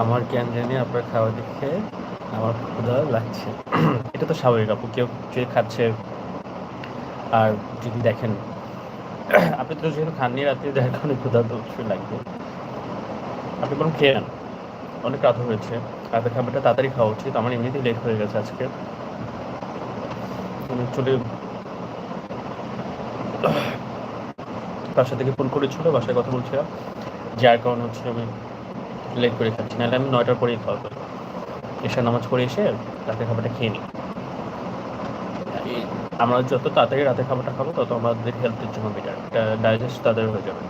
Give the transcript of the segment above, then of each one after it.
আমার জ্ঞান জানি আপনার খাওয়া দেখে আমার ক্ষুধা লাগছে। এটা তো স্বাভাবিক আপু। কেউ যে খাচ্ছে আর যদি দেখেন আপনি তো যেহেতু খাননি রাতে যার কারণে ক্ষুধা তো অবশ্যই লাগবে। আপনি বরং খেয়ে নেন। অনেক রাত হয়েছে। রাতের খাবারটা তাড়াতাড়ি খাওয়া উচিত। আমার এমনিতেই লেট হয়ে গেছে আজকে। আমি অ্যাকচুয়ালি বাসা থেকে ফোন করেছিল, বাসায় কথা বলছিলাম। যার কারণে হচ্ছে আমি লেট করে খাচ্ছি। নাহলে আমি ৯টার পরেই খাওয়া দাওয়া। এশার নামাজ পড়ে এসে রাতের খাবারটা খেয়ে নিই। এই আমরা যত তাড়াতাড়ি রাতের খাবারটা খাবো তত আমাদের হেলথের জন্য বেটার। এটা ডাইজেস্ট তাদের হয়ে যাবে।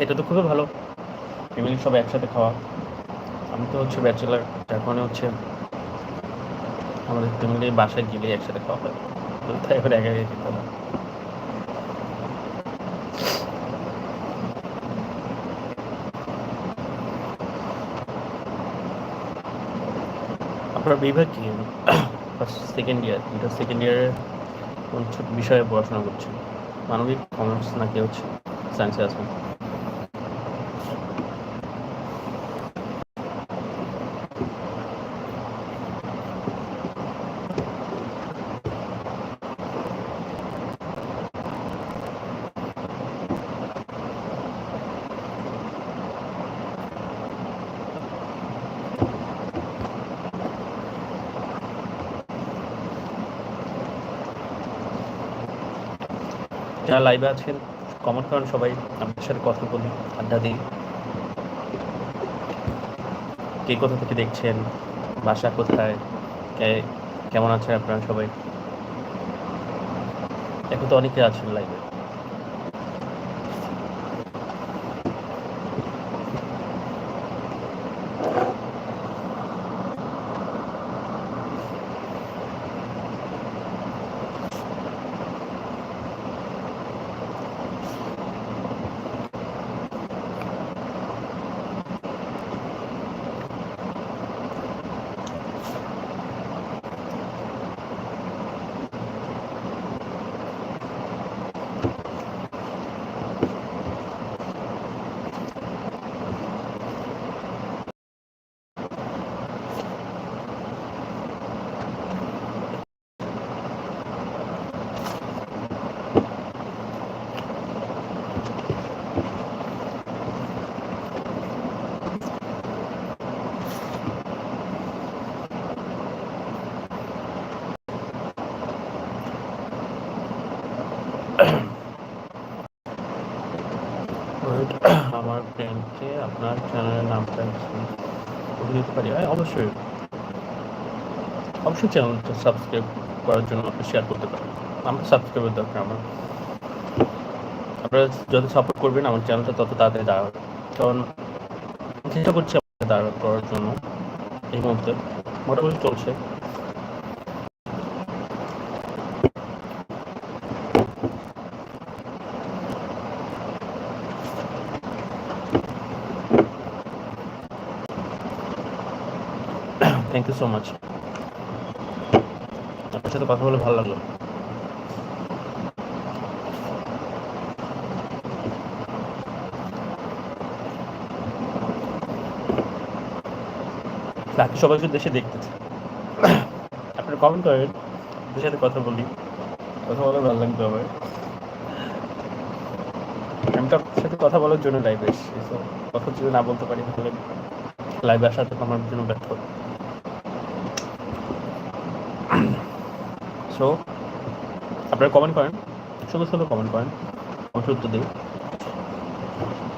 এটা তো খুবই ভালো। ফ্যামিলির সবাই একসাথে খাওয়া। আমি তো হচ্ছে ব্যাচেলার, যার কারণে হচ্ছে আমাদের ফ্যামিলির বাসায় গেলেই একসাথে খাওয়া হয়। তাই করে একা একা খেতে হয়। আপনার বিভাগ কি? ফার্স্ট সেকেন্ড ইয়ার, এটা সেকেন্ড ইয়ারে কোন বিষয়ে পড়াশোনা করছেন? মানবিক, কমার্স নাকি হচ্ছে সায়েন্সে আছেন? যারা লাইভে আছেন কমেন্ট করেন সবাই, আপনাদের সাথে কথা বলি, আড্ডা দিই। কে কোথা থেকে দেখছেন, বাসা কোথায়, কেমন আছেন আপনারা সবাই? এখন তো অনেকে আছেন লাইভে। আমার ফ্রেন্ডকে আপনার চ্যানেলের নামটা বলে দিতে পারি? অবশ্যই অবশ্যই চ্যানেলটা সাবস্ক্রাইব করার জন্য আপনি শেয়ার করতে পারেন। আমার সাবস্ক্রাইবের দরকার। আপনারা যত সাপোর্ট করবেন আমার চ্যানেলটা তত তাড়াতাড়ি দাঁড়াবে। কারণ চেষ্টা করছি আপনাকে দাঁড়া করার জন্য। এই মুহূর্তে মোটামুটি চলছে। Thank you so much. আপনার সাথে কথা বলে ভালো লাগলো। বাকি সবাই যদি দেশে দেখতেছে, আপনারা কমেন্ট করেন, ওদের সাথে কথা বলি। কথা বলে ভালো লাগবে আমার। আমি তো আপনার সাথে কথা বলার জন্য লাইভে এসেছি। তো কথা যদি না বলতে পারি তাহলে লাইভে আসা তো আমার জন্য ব্যর্থ। সো আপনারা কমেন্ট করেন, সুন্দর সুন্দর কমেন্ট করেন, আমি উত্তর দিই।